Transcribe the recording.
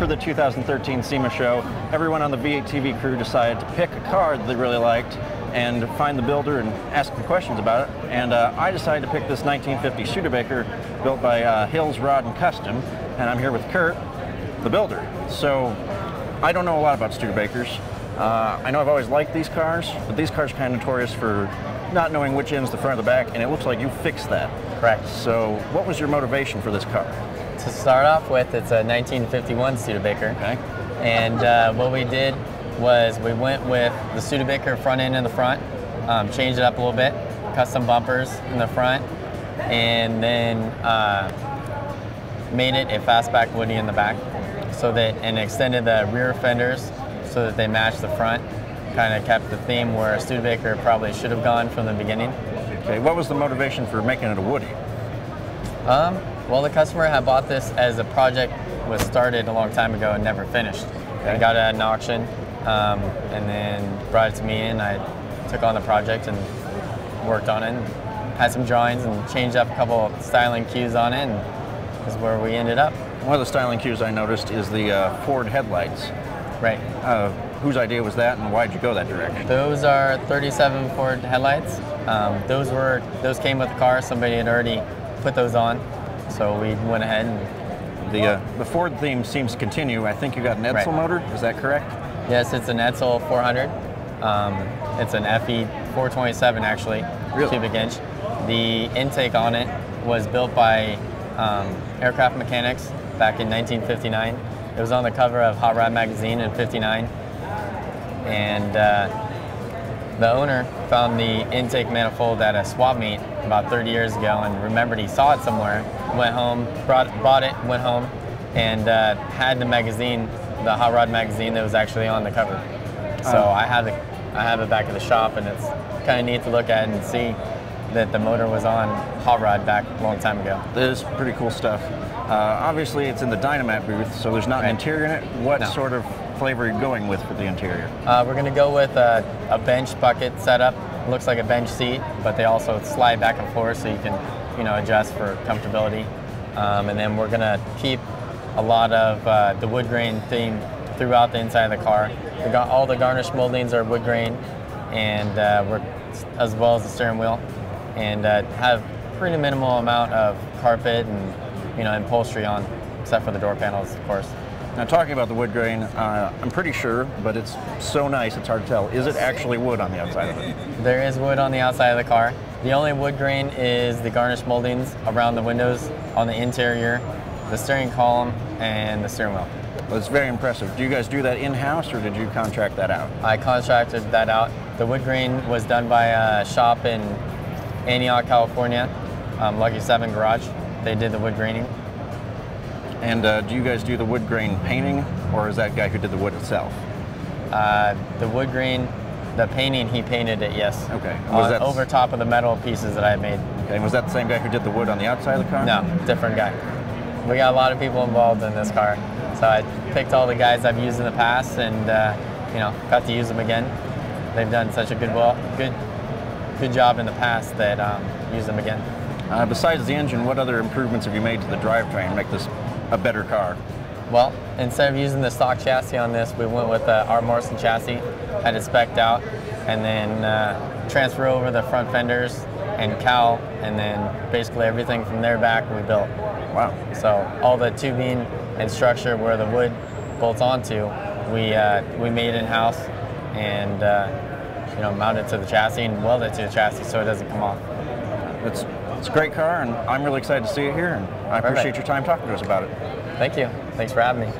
the 2013 SEMA show, everyone on the V8TV crew decided to pick a car that they really liked and find the builder and ask them questions about it. And I decided to pick this 1950 Studebaker built by Hill's Rod and Custom, and I'm here with Curt, the builder. So I don't know a lot about Studebakers. I know I've always liked these cars, but these cars are kind of notorious for not knowing which end's the front or the back, and it looks like you fixed that. Correct. So what was your motivation for this car? To start off with, it's a 1951 Studebaker. Okay. And what we did was we went with the Studebaker front end in the front, changed it up a little bit, custom bumpers in the front, and then made it a Fastback Woodie in the back, so that, and extended the rear fenders so that they match the front. Kind of kept the theme where a Studebaker probably should have gone from the beginning. Okay, what was the motivation for making it a Woodie? Well, the customer had bought this as a project was started a long time ago and never finished. Okay. I got it at an auction and then brought it to me, and I took on the project and worked on it and had some drawings and changed up a couple of styling cues on it, and this is where we ended up. One of the styling cues I noticed is the Ford headlights. Right. Whose idea was that, and why'd you go that direction? Those are 37 Ford headlights. Those came with the car. Somebody had already put those on, so we went ahead and... The Ford theme seems to continue. I think you got an Edsel motor, is that correct? Yes, it's an Edsel 400. It's an FE 427 actually, really? Cubic inch. The intake on it was built by aircraft mechanics back in 1959. It was on the cover of Hot Rod magazine in '59, and the owner found the intake manifold at a swap meet about 30 years ago and remembered he saw it somewhere. Went home, bought it, went home, and had the magazine, the Hot Rod magazine that was actually on the cover. So I have it back at the shop, and it's kind of neat to look at and see that the motor was on Hot Rod back a long time ago. That is pretty cool stuff. Obviously, it's in the Dynamat booth, so there's not an interior in it. What sort of flavor are you going with for the interior? We're going to go with a bench bucket setup. It looks like a bench seat, but they also slide back and forth so you can, adjust for comfortability. And then we're going to keep a lot of the wood grain theme throughout the inside of the car. All the garnish moldings are wood grain, and as well as the steering wheel, and have pretty minimal amount of carpet and upholstery on, except for the door panels, of course. Now, talking about the wood grain, I'm pretty sure, but it's so nice it's hard to tell. Is it actually wood on the outside of it? There is wood on the outside of the car. The only wood grain is the garnish moldings around the windows, on the interior, the steering column, and the steering wheel. Well, it's very impressive. Do you guys do that in-house, or did you contract that out? I contracted that out. The wood grain was done by a shop in Antioch, California, Lucky 7 Garage. They did the wood graining. And do you guys do the wood grain painting, or is that guy who did the wood itself? The wood grain, the painting, he painted it, yes. Okay. Over top of the metal pieces that I made. Okay. And was that the same guy who did the wood on the outside of the car? No, different guy. We got a lot of people involved in this car. So I picked all the guys I've used in the past, and got to use them again. They've done such a good job in the past that use them again. Besides the engine, what other improvements have you made to the drivetrain to make this a better car? Well, instead of using the stock chassis on this, we went with the R. Morrison chassis, had it spec'd out, and then transfer over the front fenders and cowl, and then basically everything from there back we built. Wow. So all the tubing and structure where the wood bolts onto, we made in-house, and mounted to the chassis and welded it to the chassis so it doesn't come off. It's a great car, and I'm really excited to see it here, and I appreciate your time talking to us about it. Thank you. Thanks for having me.